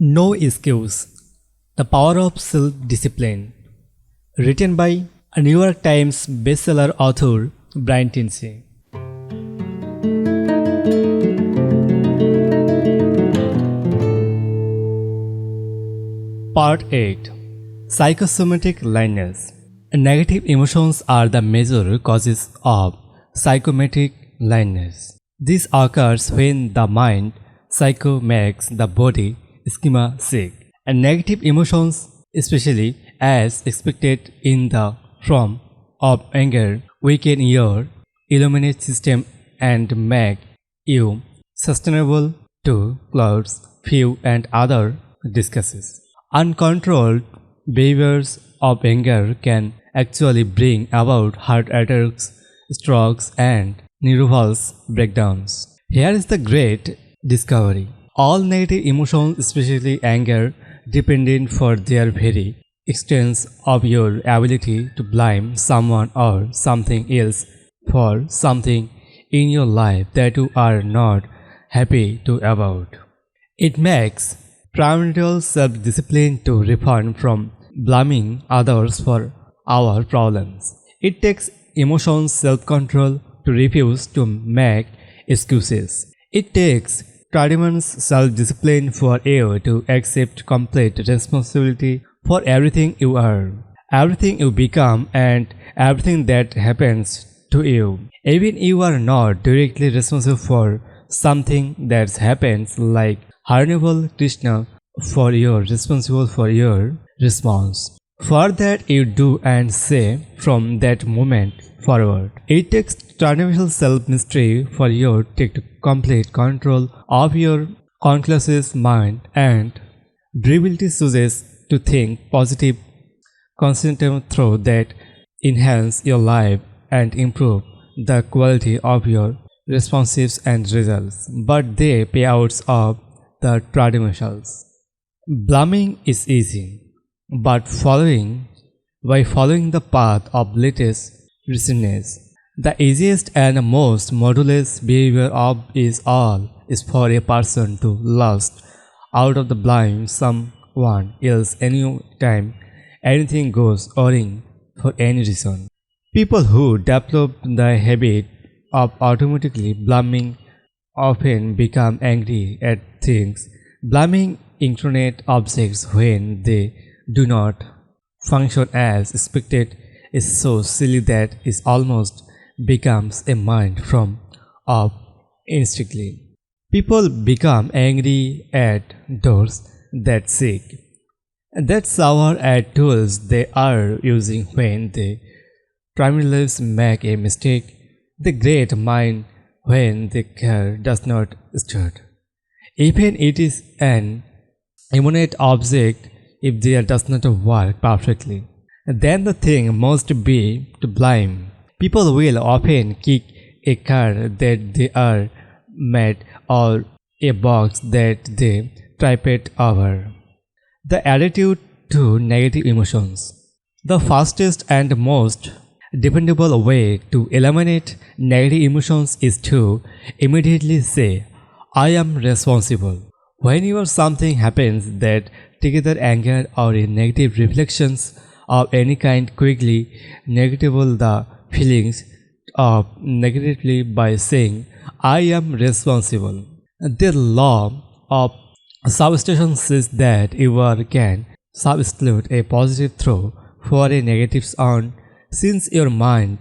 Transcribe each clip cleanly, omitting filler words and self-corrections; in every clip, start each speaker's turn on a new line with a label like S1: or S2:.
S1: No Excuse: The Power of Self-Discipline. Written by a New York Times bestseller author Brian Tracy. Part 8. Psychosomatic Blindness. Negative emotions are the major causes of psychosomatic blindness. This occurs when the mind psycho makes the body schema sick, and negative emotions, especially as expected in the form of anger, weaken your illuminate system and make you sustainable to clouds, few and other discusses. Uncontrolled behaviors of anger can actually bring about heart attacks, strokes, and nervous breakdowns. Here is the great discovery. All negative emotions, especially anger, dependent for their very extent of your ability to blame someone or something else for something in your life that you are not happy to about. It makes primordial self-discipline to refrain from blaming others for our problems. It takes emotional self-control to refuse to make excuses. It takes tremendous self-discipline for you to accept complete responsibility for everything you are, everything you become, and everything that happens to you. Even you are not directly responsible for something that happens, like Harnival Krishna, for you're responsible for your response. For that you do and say from that moment forward. It takes transformational self-mystery for you to take complete control of your conscious mind and ability to think positive constant through that enhance your life and improve the quality of your responses and results, but the payouts of the traditionals. Blaming is easy, but by following the path of latest resistance, the easiest and most modulus behavior of is for a person to lust out of the blame someone else anytime anything goes wrong for any reason. People who develop the habit of automatically blaming often become angry at things, blaming inanimate objects when they do not function as expected is so silly that it almost becomes a mind from of instinctively. People become angry at doors that seek, that sour at tools they are using when they primarily make a mistake. The great mind when the care does not start. Even it is an imminent object if there does not work perfectly, then the thing must be to blame. People will often kick a car that they are made or a box that they tripped over. The attitude to negative emotions. The fastest and most dependable way to eliminate negative emotions is to immediately say, I am responsible. Whenever something happens that triggers anger or a negative reflections of any kind, quickly negatible the feelings of negatively by saying, I am responsible. The law of substitution says that you can substitute a positive throw for a negative on, since your mind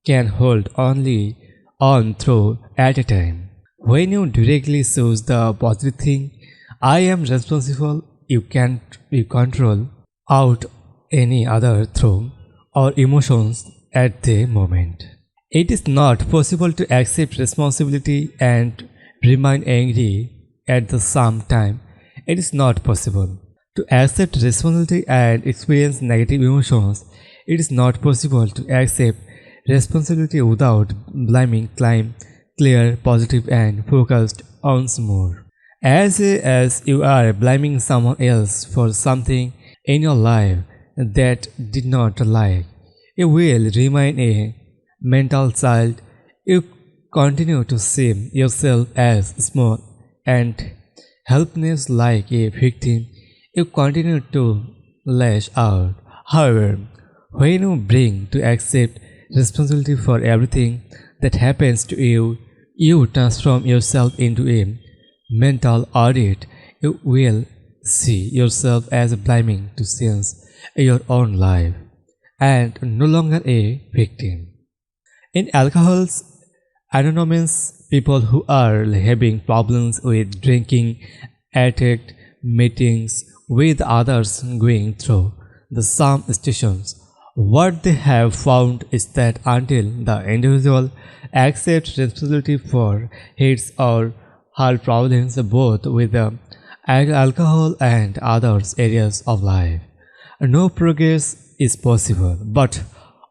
S1: can hold only one throw at a time. When you directly choose the positive thing, I am responsible, you control out any other throw or emotions at the moment. It is not possible to accept responsibility and remain angry at the same time. It is not possible to accept responsibility and experience negative emotions. It is not possible to accept responsibility without blaming, clear, positive, and focused once more. As you are blaming someone else for something in your life that did not like, you will remain a mental child. You continue to see yourself as small and helplessness like a victim, you continue to lash out. However, when you bring to accept responsibility for everything that happens to you, you transform yourself into a mental audit. You will see yourself as blaming to sense your own life and no longer a victim. In alcohol's anonymous, people who are having problems with drinking addict meetings with others going through the same stations, what they have found is that until the individual accepts responsibility for his or her problems both with the alcohol and other areas of life, no progress is possible. But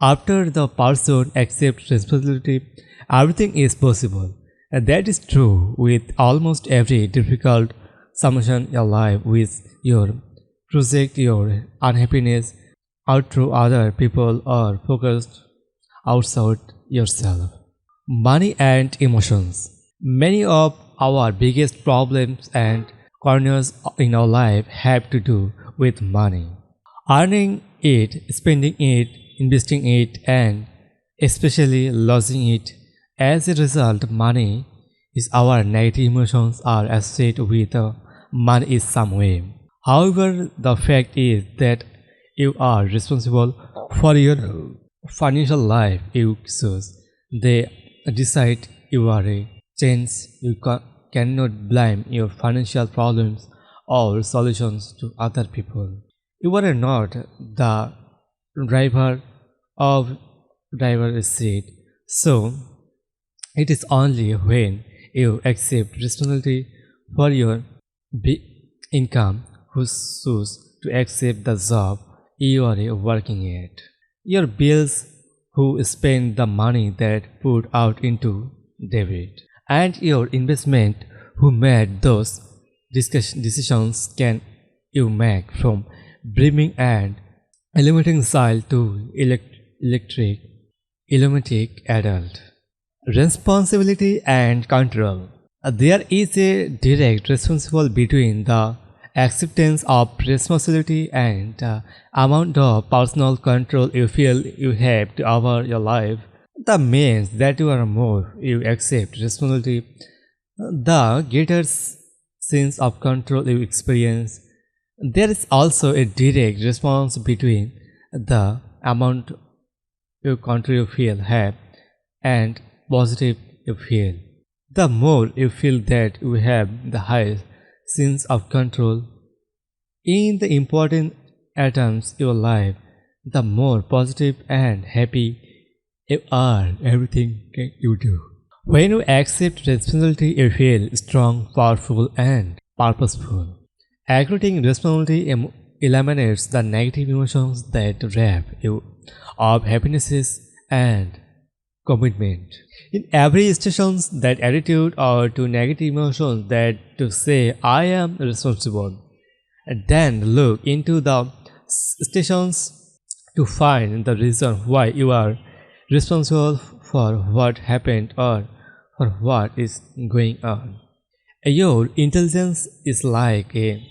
S1: after the person accepts responsibility, everything is possible. And that is true with almost every difficult situation in life, with your project, your unhappiness out through other people or focused outside yourself. Money and emotions. Many of our biggest problems and corners in our life have to do with money. Earning it, spending it, investing it, and especially losing it. As a result, money is our negative emotions are associated with money in some way. However, the fact is that you are responsible for your financial life you choose. They decide you are a change. You cannot blame your financial problems or solutions to other people. You are not the driver of driver's seat. So it is only when you accept responsibility for your income who choose to accept the job you are working at. Your bills who spend the money that put out into debit. And your investment who made those decisions can you make from brimming and illuminating child to electric illuminatic adult. Responsibility and control. There is a direct responsible between the acceptance of responsibility and the amount of personal control you feel you have over your life. The means that you are more you accept responsibility, the greater sense of control you experience. There is also a direct response between the amount of control you feel have and positive you feel. The more you feel that you have the highest sense of control in the important items of your life, the more positive and happy you are everything you do. When you accept responsibility, you feel strong, powerful, and purposeful. Accepting responsibility eliminates the negative emotions that wrap you of happinesses and commitment. In every station, that attitude or to negative emotions that to say I am responsible, and then look into the stations to find the reason why you are responsible for what happened or for what is going on. Your intelligence is like a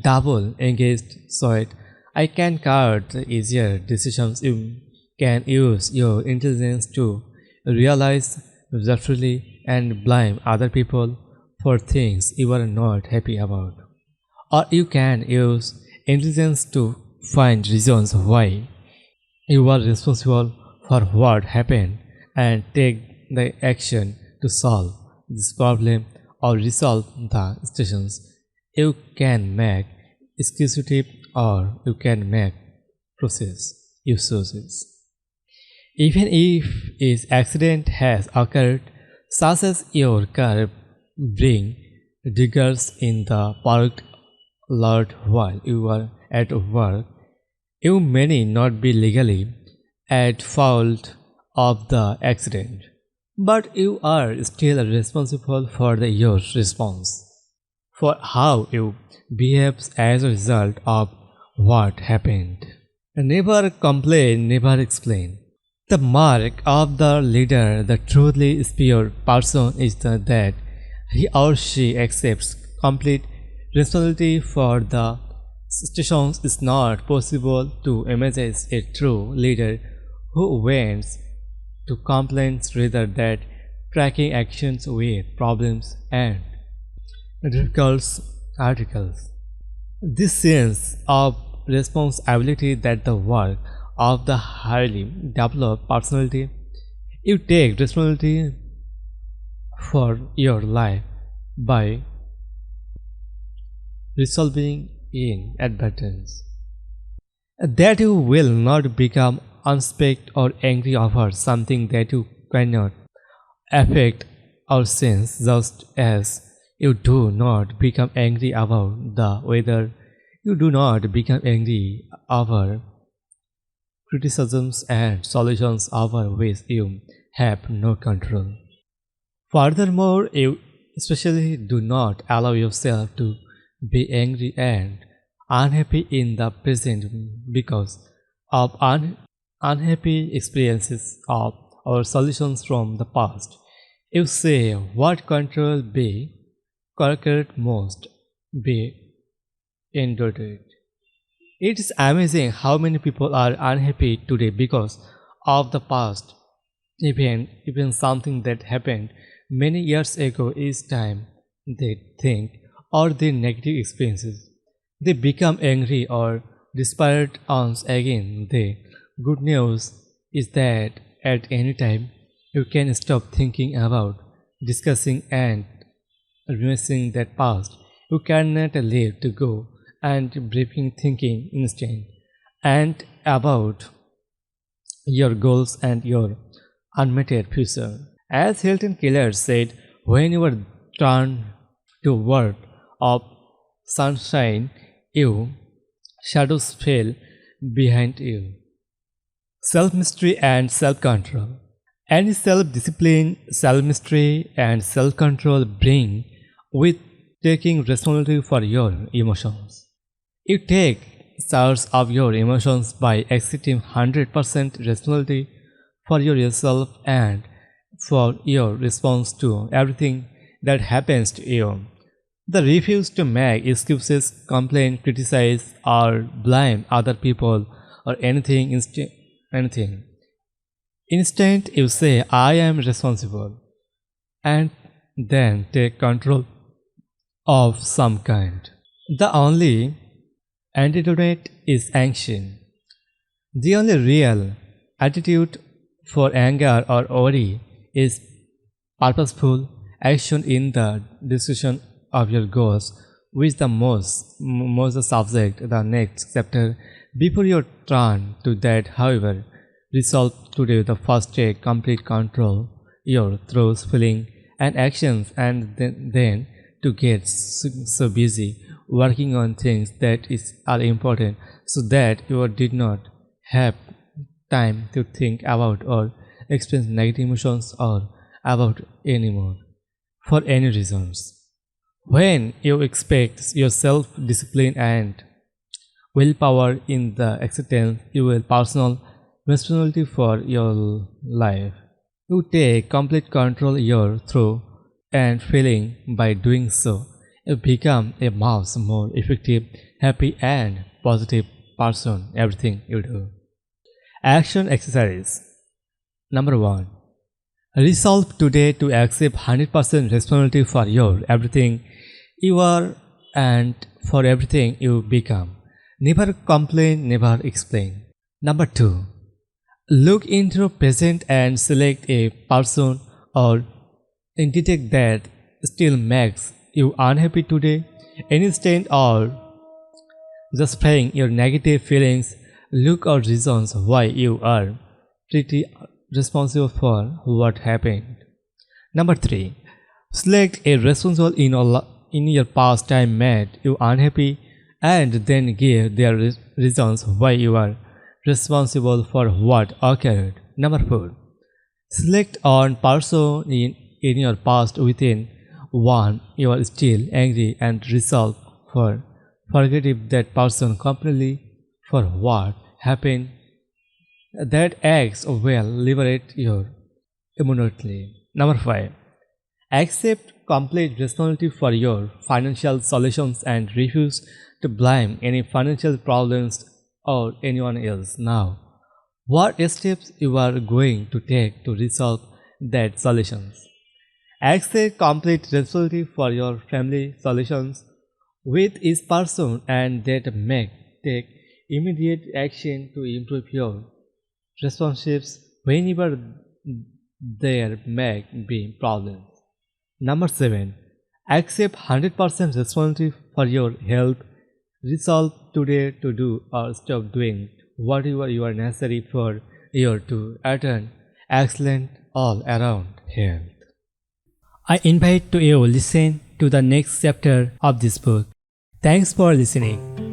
S1: double engaged sword. I can cut the easier decisions. You can use your intelligence to realize justly and blame other people for things you are not happy about. Or you can use intelligence to find reasons why you are responsible for what happened and take the action to solve this problem or resolve the situations. You can make executive or you can make process uses. Even if an accident has occurred, such as your car being diggers in the parked lot while you are at work, you may not be legally at fault of the accident, but you are still responsible for your response, for how you behave as a result of what happened. Never complain, never explain. The mark of the leader, the truly spiritual person, is that he or she accepts complete responsibility for the situations is not possible to imagine a true leader who wants to complaints rather than tracking actions with problems and difficult articles. This sense of responsibility that the work of the highly developed personality, you take responsibility for your life by resolving inadvertence. That you will not become unspect or angry over something that you cannot affect or sense, just as you do not become angry about the weather, you do not become angry over criticisms and solutions over which you have no control. Furthermore, you especially do not allow yourself to be angry and unhappy in the present because of unhappy experiences of or solutions from the past. You say what control be conquered most be endured. It is amazing how many people are unhappy today because of the past event, even something that happened many years ago. Each time they think or their negative experiences, they become angry or desperate once again. The good news is that at any time you can stop thinking about, discussing, and reminiscing that past. You cannot live to go and briefing thinking instead and about your goals and your unmet future. As Hilton Keller said, when you are turned to word of sunshine, you shadows fell behind you. Self mystery and self control. Any self discipline, self mystery, and self control bring with taking responsibility for your emotions. You take charge of your emotions by accepting 100% responsibility for yourself and for your response to everything that happens to you. The refuse to make excuses, complain, criticize, or blame other people or anything. Instead, you say, I am responsible, and then take control of some kind. The only antidote is action. The only real attitude for anger or worry is purposeful action in the discussion of your goals, which the most the subject the next chapter. Before your turn to that, however, resolve today the first take complete control your thoughts, feeling, and actions, and then to get so busy working on things are important, so that you did not have time to think about or experience negative emotions or about anymore for any reasons. When you expect your self-discipline and willpower in the acceptance, you will personal responsibility for your life. You take complete control your through and feeling. By doing so, you become a much more effective, happy, and positive person. Everything you do. Action exercise. Number 1. Resolve today to accept 100% responsibility for your everything you are and for everything you become. Never complain, never explain. Number 2. Look into present and select a person or entity that still makes you unhappy today. Instead of just playing your negative feelings, look at reasons why you are pretty responsible for what happened. Number 3. Select a responsible in your past time made you unhappy and then give their reasons why you are responsible for what occurred. Number 4. Select one person in your past within one you are still angry and resolve for forgetting that person completely for what happened. That acts will liberate you immediately. Number 5. Accept complete responsibility for your financial solutions and refuse to blame any financial problems or anyone else now. What steps you are going to take to resolve that solutions? Accept complete responsibility for your family solutions with each person and that make take immediate action to improve your relationships whenever there may be problems. Number 7. Accept 100% responsibility for your health. Resolve today to do or stop doing whatever you are necessary for you to attain excellent all around health. I invite to you listen to the next chapter of this book. Thanks for listening.